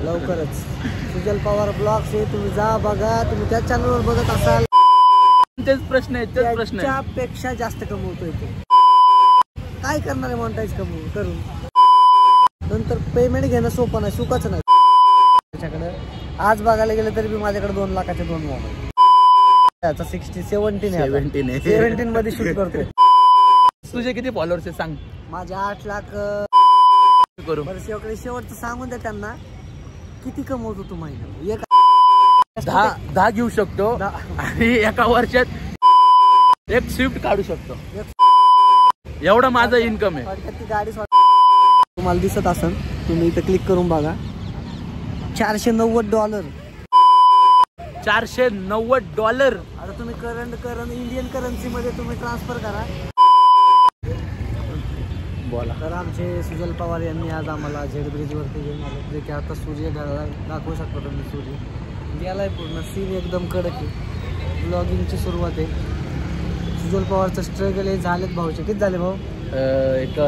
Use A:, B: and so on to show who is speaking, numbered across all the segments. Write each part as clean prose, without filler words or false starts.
A: लवकरच सुजल पवार ब्लॉग्स हे तुम्ही जा बघा. तुम्ही त्या चॅनलवर बघत असाल
B: तेच प्रश्न आहे, तेच प्रश्न आहे.
A: त्यापेक्षा जास्त कमवतोय तो. काय करणार आहे मॉनिटाईज करून? नंतर पेमेंट घेणं सोपं नाही, सुखाचं नाही. त्याच्याकडे आज बघायला गेलं तरी माझ्याकडे 2 लाखाचे 2 मोबाईल. त्याचा 17 मध्ये शूट करतोय.
B: तुझे किती फॉलोअर्स आहे सांग?
A: माझे 8 लाख
B: करू.
A: शेवटचं सांगून द्या त्यांना किती कमवतो तू महिन्याला.
B: 10 घेऊ शकतो आणि एका वर्षात एक स्विफ्ट काढू शकतो. एवढं माझं इन्कम आहे.
A: ती गाडी तुम्हाला दिसत असेल, तुम्ही इथं क्लिक करून बघा. $490.
B: $490.
A: आता तुम्ही करंट इंडियन करन्सी मध्ये तुम्ही ट्रान्सफर करा.
B: बोला.
A: तर आमचे सुजल पवार यांनी आज आम्हाला झेड ब्रिज वरती घेऊन आले. जे की आता सूर्य दाखवू शकतो तुम्ही. सूर्य गेलाय पूर्ण. सीन एकदम कडक आहे. ब्लॉगिंगची सुरुवात आहे. सुजल पवारचं स्ट्रगल हे झालेत. भाऊचे किती झाले भाऊ?
B: एक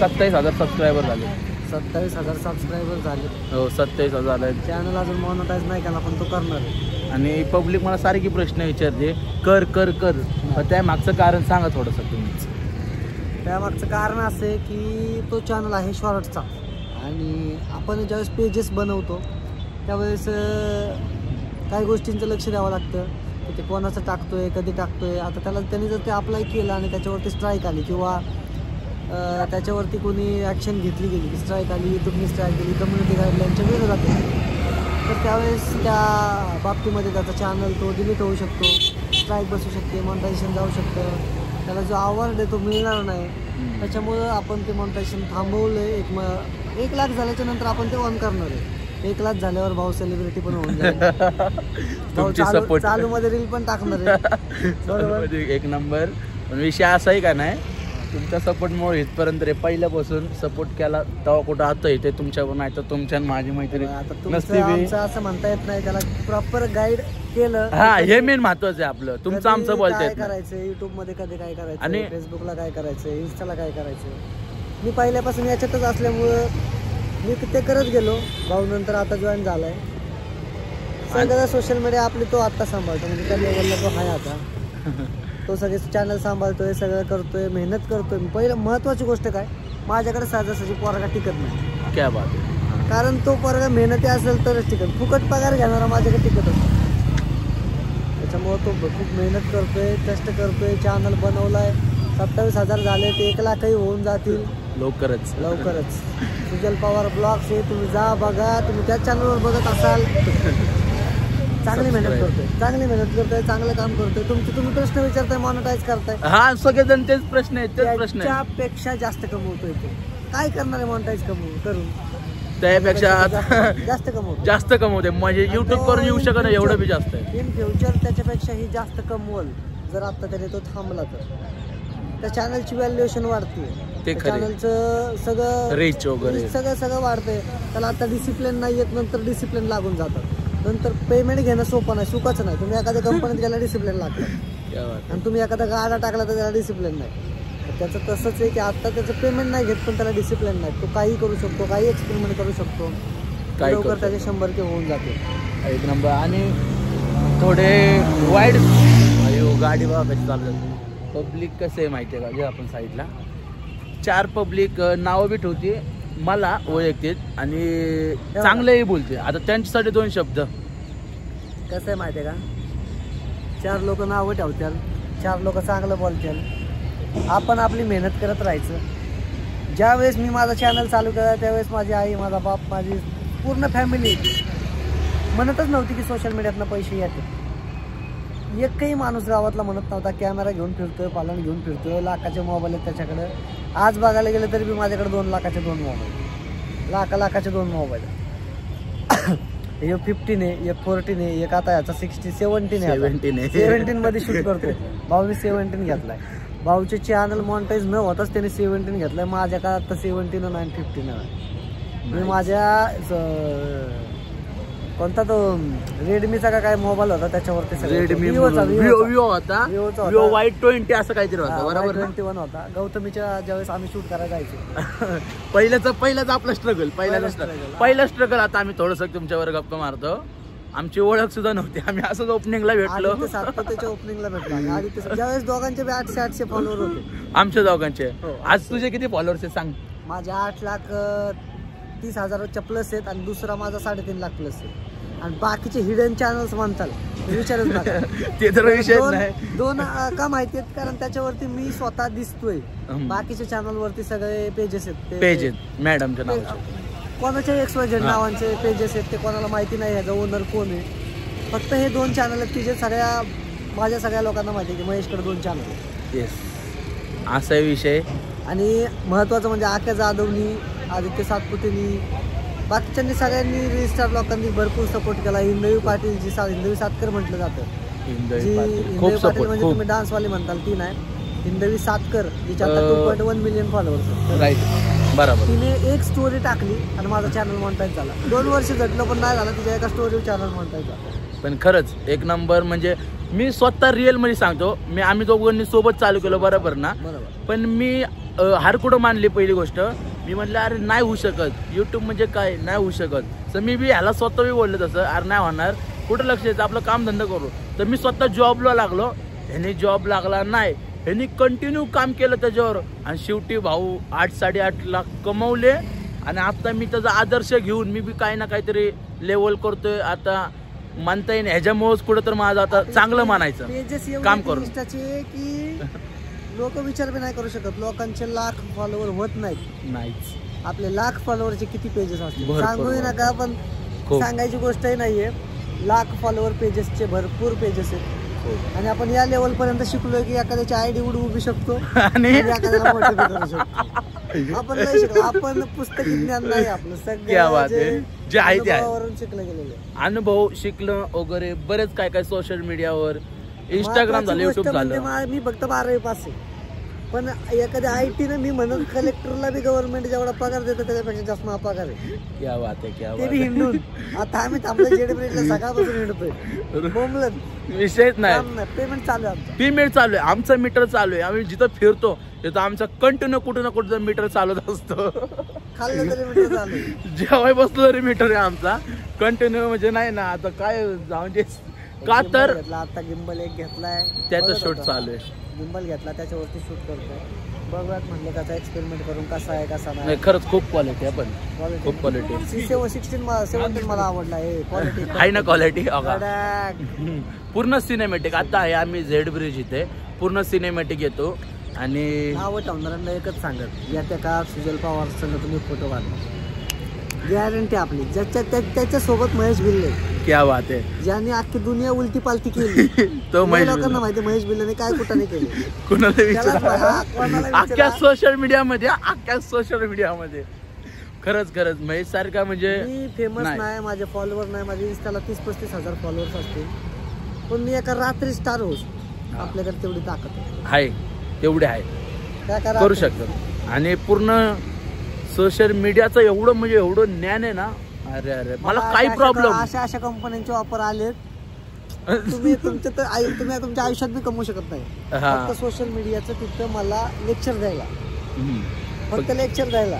B: 27,000 सबस्क्रायबर झाले.
A: 27,000 सबस्क्रायबर झाले.
B: हो 27,000 झाले.
A: चॅनल अजून मॉनिटाईज नाही केला पण तो करणार आहे.
B: आणि पब्लिक मला सारखी प्रश्न विचारते कर कर कर. त्या मागचं कारण सांगा थोडंसं तुम्ही.
A: त्यामागचं कारण असं आहे की तो चॅनल आहे शॉर्ट्सचा आणि आपण ज्यावेळेस पेजेस बनवतो त्यावेळेस काही गोष्टींचं लक्ष द्यावं लागतं की ते कोणाचं टाकतोय, कधी टाकतोय. आता त्यांनी जर ते अप्लाय केलं आणि त्याच्यावरती स्ट्राईक आली किंवा त्याच्यावरती कोणी ॲक्शन घेतली गेली की स्ट्राईक आली, यूट्यूबनी स्ट्राईक केली, कम्युनिटी गाईडलाईनच्या विरोधात, तर त्यावेळेस त्या बाबतीमध्ये त्याचा चॅनल तो डिलीट होऊ शकतो, स्ट्राईक बसू शकते, मॉनिटायझेशन जाऊ शकतं. त्याला जो अवॉर्ड आहे तो मिळणार नाही. त्याच्यामुळं आपण ते मॉनिटायझेशन थांबवलं आहे. 1 लाख झाल्याच्या नंतर आपण ते ऑन करणार आहे. 1 लाख झाल्यावर भाऊ सेलिब्रिटी पण होऊन जाईल. चालू मध्ये रील पण टाकणार आहे. बरोबर.
B: एक नंबर. पण विषय असा आहे का नाही, तुमच्या सपोर्टमुळे इथपर्यंत रे पहिल्यापासून सपोर्ट केला तेव्हा कुठं आता येते तुमच्यावर. नाही तर तुमच्या माझी मैत्री
A: आमचं असं म्हणता येत नाही. त्याला प्रॉपर गाईड केलं.
B: हा हे मेन महत्वाचं आहे आपलं. तुमचं आमचं बोलतंय.
A: काय करायचं युट्यूब मध्ये, कधी काय करायचं आणि फेसबुकला काय करायचं, इन्स्टाला काय करायचं. मी पहिल्यापासून याच्यातच असल्यामुळं मी ते करत गेलो. भाऊ नंतर आता जॉईन झालाय. सगळं सोशल मीडिया आपली तो आता सांभाळतो. म्हणजे त्या लेवलला तो आहे आता. तो सगळे चॅनल सांभाळतोय, सगळं करतोय, मेहनत करतोय. पहिलं महत्वाची गोष्ट काय, माझ्याकडे सहजासहजी पोरगा टिकत नाही.
B: क्या बात आहे.
A: कारण तो पोरगा मेहनती असेल तरच टिकत. फुकट पगार घेणारा माझ्याकडे टिकत असतो. त्याच्यामुळं तो खूप मेहनत करतोय, कष्ट करतोय. चॅनल बनवलाय. 27,000 झाले. ते 1 लाखही होऊन जातील लवकरच. सुजल पवार ब्लॉग्स हे तुम्ही जा बघा. तुम्ही त्या चॅनलवर बघत असाल. चांगली मेहनत करतोय, चांगलं काम करतोय. तुम्ही प्रश्न विचारताय, मॉनिटाईज करताय.
B: हा सगळेजण तेच प्रश्न आहेत, तेच प्रश्न आहे.
A: त्यापेक्षा जास्त कमवतोय तो. काय करणार आहे मॉनिटाईज करून?
B: त्यापेक्षा जास्त कमवते. म्हणजे युट्यूब करून येऊ शकत नाही एवढं बी जास्त आहे.
A: इन फ्युचर त्याच्यापेक्षाही जास्त कमवल जर आता त्याने तो थांबला तर. त्या चॅनलची व्हॅल्युएशन वाढते. चॅनलचं सगळं
B: रीच वगैरे
A: सगळं वाढतंय. त्याला आता डिसिप्लिन नाही येत, नंतर डिसिप्लिन लागून जातात. नंतर पेमेंट घेणं सोपं नाही, सुखाचं नाही. तुम्ही एखाद्या कंपनीत गेला डिसिप्लिन लागतं आणि तुम्ही एखादा गाडा टाकला तर त्याला डिसिप्लिन नाही. त्याचं तसंच आहे की आता त्याचं पेमेंट नाही घेत पण त्याला डिसिप्लिन नाही. तो काही करू शकतो, काही एक्सपेरिमेंट करू शकतो. लवकर त्याचे 100K होऊन जाते.
B: 1 नंबर. आणि थोडे वाईड गाडी बघा कशी चालतात. पब्लिक कसं आहे माहिती आहे का, जे आपण साईडला 4 पब्लिक नावं बी ठेवते, मला ओळखते आणि चांगलंही बोलते. आता त्यांच्यासाठी 2 शब्द.
A: कसं आहे माहिती आहे का, 4 लोक नावं ठेवतात, 4 लोक चांगलं बोलतात. आपण आपली मेहनत करत राहायचं. ज्यावेळेस मी माझा चॅनल चालू केला त्यावेळेस माझी आई, माझा बाप, माझी पूर्ण फॅमिली म्हणतच नव्हती की सोशल मीडियातनं पैसे येते. एकही माणूस गावातला म्हणत नव्हता. कॅमेरा घेऊन फिरतोय, पालन घेऊन फिरतोय, लाखाचे मोबाईल आहेत त्याच्याकडे. आज बघायला गेलं तरी मी माझ्याकडे 2 लाखाचे 2 मोबाईल, लाखाचे 2 मोबाईल. एक 15 आहे, एक 14 आहे, एक आता याचा 17 मध्ये शूट करतोय. भाऊने 17 घेतलाय. भाऊचे चॅनल मॉनिटाईज न होताच त्याने 17 घेतलाय. माझ्या काळात तर 17 नाही 15 नाही. मी माझ्या कोणता तो रेडमीचा का काय मोबाईल होता त्याच्यावरती
B: रेडमी विवो होता, विवो Y20 असं काहीतरी होतं, बरोबर ना?
A: 21 होता. गौतमीच्या ज्यावेळेस आम्ही शूट करायला जायचो
B: पहिलाच आपला स्ट्रगल, पहिला स्ट्रगल. आता आम्ही थोडंसं तुमच्यावर गप्पा मारतो. आमची ओळख सुद्धा नव्हती, आम्ही असंच ओपनिंगला भेटलो.
A: त्याच्या ओपनिंगला भेटलो ज्यावेळेस दोघांचे 800 फॉलोअर होते
B: आमच्या दोघांचे. आज तुझे किती फॉलोअर्स आहेत सांग?
A: माझे 8,30,000च्या प्लस आहेत आणि दुसरा माझा 3.5 लाख प्लस आहे. आणि बाकीचे हिडन चॅनल्स म्हणतात विचारच नका.
B: ते तर विषय नाही.
A: दोन का माहिती आहेत, कारण त्याच्यावरती मी स्वतः दिसतोय. बाकीच्या चॅनल वरती सगळे पेजेस आहेत
B: मॅडमच्या नावाचे,
A: कोणाच्या XYZ नावांचे पेजेस आहेत, ते कोणाला माहिती नाही ह्याचा ओनर कोण आहे. फक्त हे 2 चॅनल आहेत की जे माझ्या सगळ्या लोकांना माहिती आहे की महेशकडे 2 चॅनल आहेत.
B: येस, असा विषय. आणि
A: महत्वाचं म्हणजे आक्या जाधवनी, आदित्य सातपुतेनी, बाकीच्यांनी सगळ्यांनी रीस्टार लोकांनी भरपूर सपोर्ट केला. हिंदवी पाटील जी हिंदवी सातकर म्हटलं जातं, हिंदवी पाटील म्हणजे तुम्ही डान्सवाली म्हणताल ती नाही, हिंदवी सातकर, जिच्या 2.1 मिलियन फॉलोअर्स.
B: राईट, बरोबर.
A: तिने एक स्टोरी टाकली आणि माझा चॅनल मॉनिटाईज झाला. 2 वर्ष झटलं पण नाही झालं, तिच्या एका स्टोरी चॅनल मॉनिटाईज झाला.
B: पण खरंच एक नंबर. म्हणजे मी स्वतः रिअल मध्ये सांगतो, आम्ही दोघांनी सोबत चालू केलं, बरोबर ना? पण मी हारकुडं मानली. पहिली गोष्ट मी म्हटलं अरे नाही होऊ शकत, युट्यूब म्हणजे काय, नाही होऊ शकत. तर मी बी ह्याला स्वतः बी बोलले तसं, अरे नाही होणार, कुठं लक्ष द्यायचं, आपलं काम धंदा करू. तर मी स्वतः जॉबला लागलो, ह्याने जॉब लागला नाही, ह्यांनी कंटिन्यू काम केलं त्याच्यावर. आणि शेवटी भाऊ 8-8.5 लाख कमवले. आणि आता मी त्याचा आदर्श घेऊन मी बी काही ना काहीतरी लेवल करतोय. आता म्हणता येईल ह्याच्यामुळेच कुठं तर माझं आता चांगलं मानायचं काम करून.
A: की लोक विचार बी नाही करू शकत, लोकांचे लाख फॉलोवर होत नाहीच. आपले लाख फॉलोवरचे किती पेजेस असतील सांगूही नका, पण सांगायची गोष्टही नाहीये. लाख फॉलोवर पेजेसचे भरपूर पेजेस आहेत. आणि आपण या लेवल पर्यंत शिकलोय की एखाद्याची आयडी उडवू शकतो आणि एखाद्याला मोटिवेट करू शकतो. आपण नाही शिकलो, आपण पुस्तकी ज्ञान नाही आपलं, सगळं जे आहे त्यावरून शिकलं गेलेलं,
B: अनुभव शिकलं वगैरे बरेच काय सोशल मीडियावर, इंस्टाग्राम झालं, युट्यूब झालं.
A: मी फक्त 12वी पास आहे, पण एखाद्या IT ने मी म्हणून कलेक्टरला बी गव्हर्नमेंट जेवढा पगार देतो त्याच्यापेक्षा जास्त मला पगार आहे.
B: क्या बात आहे, क्या
A: ते बी हिंडून. आता आम्ही थांबलो जेडब्रिजला, सकाळपासून हिंडतोय, बोंबलत
B: विषयच नाही.
A: पेमेंट चालू आहे,
B: पेमेंट चालू आहे, आमचं मीटर चालू आहे. आम्ही जिथं फिरतो तिथं आमचा कंटिन्यू कुठं ना कुठं मीटर चालूच असतो.
A: खाल्लं तरी मीटर चालू,
B: जेव्हा बसलो तरी मीटर आहे आमचा कंटिन्यू. म्हणजे नाही ना आता काय जाऊन का तर
A: आता गिंबल एक घेतलाय,
B: त्याचं शूट चालू आहे.
A: गिंबल घेतला त्याच्यावरती शूट करतोय. बघूयात म्हटलं त्याचा एक्सपेरिमेंट करून कसा आहे कसा
B: नाही. खरंच खूप क्वालिटी आहे, पण खूप क्वालिटी.
A: 17 मला आवडला आहे, क्वालिटी
B: आहे ना, क्वालिटी पूर्ण सिनेमॅटिक. आता आहे आम्ही झेड ब्रिज इथे, पूर्ण सिनेमॅटिक येतो. आणि
A: नावं ठेवणाऱ्यांना एकच सांगत, येत्या काळात सुजल पवार संग तुम्ही फोटो काढा, गॅरंटी आपली. त्याच्या सोबत महेश भिल्ले,
B: क्या बात आहे,
A: ज्याने अख्खी दुनिया उलटी पालटी केली. तो लोकांना माहिती महेश भिल्लेने काय कुठं नाही केली.
B: कुणाला अख्ख्या सोशल मीडियामध्ये खरंच महेश सारखा. म्हणजे
A: मी फेमस नाही, माझे फॉलोअर नाही, माझे इंस्टाला 30-35 हजार फॉलोअर्स असतील, पण मी एका रात्री स्टार होऊ. आपल्याकडे तेवढी ताकद आहे,
B: तेवढे आहे, करू शकतो. आणि पूर्ण सोशल मीडियाचं एवढं ज्ञान आहे ना. अरे मला काही प्रॉब्लेम.
A: अशा कंपन्यांचे ऑफर आलेत, तुम्ही तुमच्या आयुष्यात बी कमवू शकत नाही. फक्त सोशल मीडियाचं तिथं मला लेक्चर द्यायला, फक्त लेक्चर द्यायला.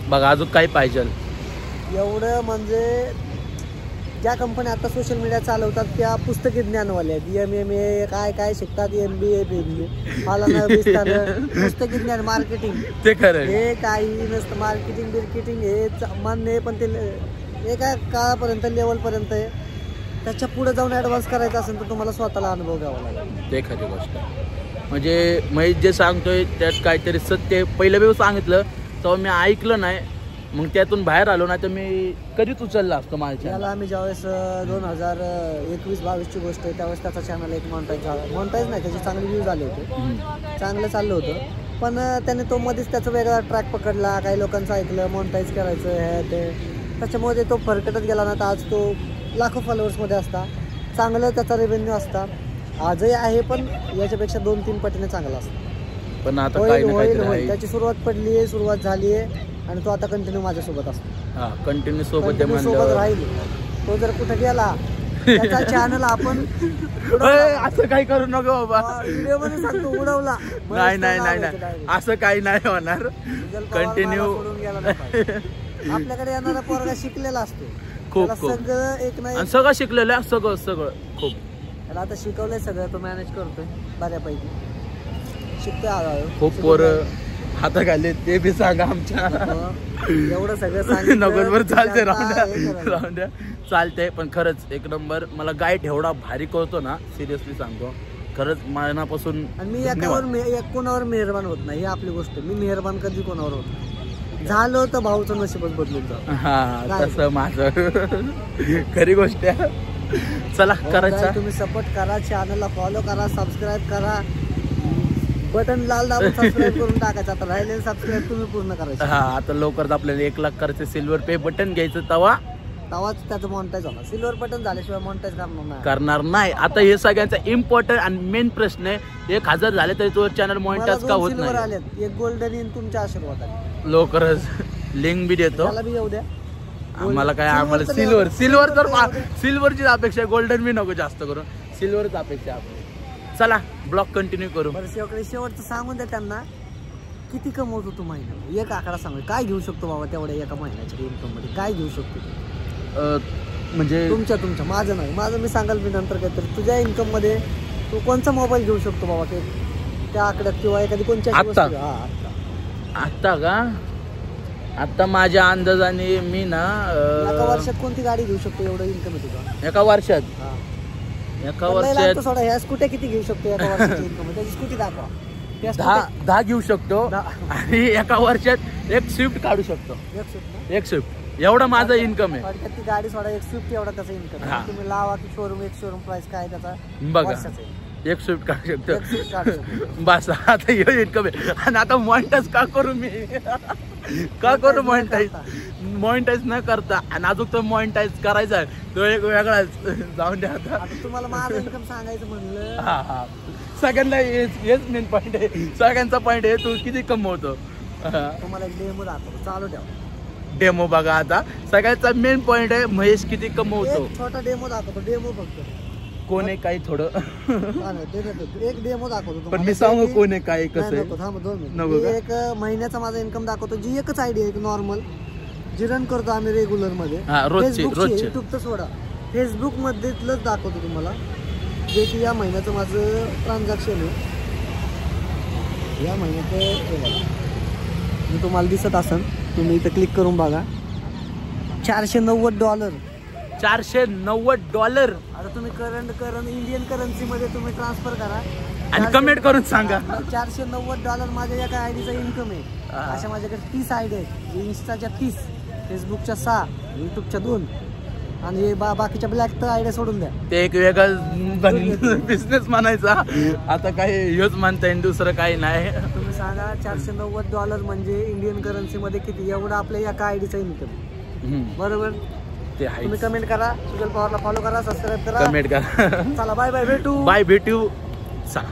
B: बघा अजून काय पाहिजे
A: एवढं. म्हणजे ज्या कंपन्या आता सोशल मीडिया चालवतात त्या पुस्तकी ज्ञानवाल्या आहेत. MMA काय शिकतात, MBA BBA, मला न विस्तार पुस्तकी ज्ञान, मार्केटिंग,
B: ते खरं
A: हे काही नसतं. मार्केटिंग हे मान्य आहे, पण ते एका काळापर्यंत लेवलपर्यंत आहे. त्याच्या पुढे जाऊन ऍडव्हान्स करायचं असेल तर तुम्हाला स्वतःला अनुभव घ्यावा लागेल.
B: ते खरी गोष्ट. म्हणजे महेश जे सांगतोय त्यात काहीतरी सत्य. पहिलं वेळ सांगितलं तेव्हा मी ऐकलं नाही, मग त्यातून बाहेर आलो ना तर मी कधीच उचलला असतो माझ्या.
A: याला आम्ही ज्यावेळेस 2021-22 ची गोष्ट आहे त्यावेळेस त्याचा चॅनल एक मॉनिटाईज नाही, त्याचे चांगले व्ह्यूज आले होते, चांगलं चाललं होतं. पण त्याने तो मध्येच त्याचा वेगळा ट्रॅक पकडला, काही लोकांचं ऐकलं, मॉनिटाईज करायचं हे ते, त्याच्यामुळे तो फरकटत गेला ना. तर आज तो लाखो फॉलोअर्समध्ये असता, चांगलं त्याचा रेव्हेन्यू असता, आजही आहे, पण याच्यापेक्षा 2-3 पटीने चांगला असतो.
B: पण आता
A: होईल. त्याची सुरुवात झाली आहे आणि तो आता कंटिन्यू माझ्यासोबत असतो.
B: कंटिन्यू सोबत
A: राहील. तो जर कुठे गेला त्याचा चॅनल आपण
B: असं काही करू नको बाबा.
A: व्हिडिओ मध्ये सांगतो उडवला.
B: नाही नाही नाही नाही असं काही नाही होणार. कंटिन्यू.
A: आपल्याकडे येणारा पोरगा शिकलेला असतो
B: खूप
A: त्याला
B: खूप
A: सगळं एक नाही
B: सगळं शिकलेलं आहे, सगळं सगळं खूप.
A: त्याला आता शिकवलंय सगळं, तो मॅनेज करतोय बऱ्यापैकी, शिकतोय हळूहळू.
B: खूप पोरं हाताखाली ते बी सांगा आमच्या.
A: एवढं सगळं सांगितलं.
B: नगद वर चालते
A: आता
B: राहून द्या
A: हे करायचं.
B: राहून द्या चालतंय. पण खरंच एक नंबर मला गाईड एवढा भारी करतो ना, सिरियसली सांगतो खरंच मनापासून.
A: आणि मी एकावर कोणावर मेहरबान होत नाही, ही आपली गोष्ट. मी मेहरबान कधी कोणावर होत नाही. झालं तर भाऊचं नशीबच बदलून जातं.
B: हा तसं माझं खरी गोष्ट आहे. चला करायचं.
A: तुम्ही सपोर्ट करा, चॅनलला फॉलो करा, सबस्क्राईब करा, बटन लाल दाबून सबस्क्राईब करून टाकायचं. आता राहिलेलं सबस्क्राईब तुम्ही पूर्ण करायचं.
B: हा आता लवकरच आपल्याला 1 लाख करायचं. सिल्वर पे बटन घ्यायचं
A: तवाच त्याचं मॉनिटाईज होणार. सिल्वर बटन झाल्याशिवाय मॉनिटाईज
B: करणार नाही. आता हे सगळ्यांचा इम्पॉर्टंट आणि मेन प्रश्न आहे, 1000 झाले तरी तो चॅनल मॉनिटाईज का होत नाही.
A: आलेत, एक गोल्डन इन तुमच्या आशीर्वादाने.
B: लवकरच लिंक बी देतो.
A: त्याला बी येऊ द्या.
B: आम्हाला काय, आम्हाला सिल्वर तर सिल्वरची अपेक्षा आहे, गोल्डन बी नको जास्त करून, सिल्वरच अपेक्षा आहे. चला ब्लॉग कंटिन्यू करू.
A: बरं शेवटचं सांगून द्या त्यांना, किती कमवतो तू महिन्याला? एक आकडा सांग. काय घेऊ शकतो बाबा तेवढ्या एका महिन्याच्या इन्कम मध्ये? काय घेऊ शकतो
B: म्हणजे
A: तुमच्या माझं नाही, माझं मी सांगाल मी नंतर काहीतरी. तुझ्या इन्कम मध्ये तू कोणचा मोबाईल घेऊ शकतो बाबा ते त्या आकड्यात, किंवा एखादी कोणत्या
B: आता का आता माझ्या अंदाजाने मी ना
A: एका वर्षात कोणती गाडी घेऊ शकतो? एवढं इन्कम आहे तुझा
B: एका वर्षात.
A: थोडा ह्या स्कूट्या किती घेऊ शकतो एका वर्षाची इन्कम? त्याची स्कूटी दाखवा.
B: 10 घेऊ शकतो आणि एका वर्षात एक स्विफ्ट काढू शकतो. एक स्विफ्ट एवढं माझं इन्कम आहे.
A: ती गाडी सोडा, एक स्विफ्ट एवढा त्याचा इन्कम आहे. तुम्ही लावा की शोरूम, एक शोरूम प्राइस काय त्याचा
B: बघा. एक स्विफ्ट काढू शकतो बस. आता हे इन्कम आहे. आणि आता मॉनिटाईज का करू मी? का करू मॉनिटाईज न करता? आणि अजून तो मॉनिटाईज करायचा आहे तो एक वेगळाच. जाऊन द्या आता.
A: तुम्हाला माझं इन्कम सांगायचं म्हणलं.
B: हा सगळ्यांना हेच मेन पॉईंट आहे. सगळ्यांचा पॉईंट आहे तू किती कमवतो.
A: तुम्हाला एक डेमो दाखवतो, चालू ठेवा.
B: डेमो बघा. आता सगळ्याचा मेन पॉईंट आहे महेश किती कमवतो.
A: छोटा डेमो दाखवतो. डेमो फक्त.
B: कोण आहे काही थोडं
A: एक डेमो दाखवतो.
B: पण मी सांगू कोण आहे काय कसं आहे.
A: थांब 2 मिनिट. एक महिन्याचा माझा इन्कम दाखवतो, जी एकच आयडिया एक नॉर्मल जी रन करतो आम्ही रेग्युलर मध्ये. युट्यूबचं सोडा, फेसबुक मध्येच दाखवतो तुम्हाला, जे की या महिन्याचं माझं ट्रान्झॅक्शन आहे. या महिन्याचं मी तुम्हाला दिसत असेल, तुम्ही इथं क्लिक करून बघा. $490.
B: $490.
A: आता तुम्ही करंट इंडियन करन्सी मध्ये तुम्ही ट्रान्सफर करा
B: आणि कमेंट करून सांगा.
A: $490 माझ्या एका आयडीचा इन्कम आहे. अशा माझ्याकडे 30 आयडी आहेत. इन्स्टाच्या 30, फेसबुकच्या 6, युट्यूबच्या 2 आणि हे बाकीच्या ब्लॅक तर आयडिया सोडून द्या.
B: ते एक वेगळा बिझनेस म्हणायचा. आता काही हेच म्हणता येईल, दुसरं काही नाही.
A: तुम्ही सांगा $490 म्हणजे इंडियन करन्सी मध्ये किती? एवढा आपल्या एका आयडीचा इन्कम. बरोबर.
B: ते आहे.
A: तुम्ही कमेंट करा, सुजल पवारला फॉलो करा, सबस्क्राईब करा,
B: कमेंट करा.
A: चला बाय बाय, भेटू.
B: बाय भेटू. चला.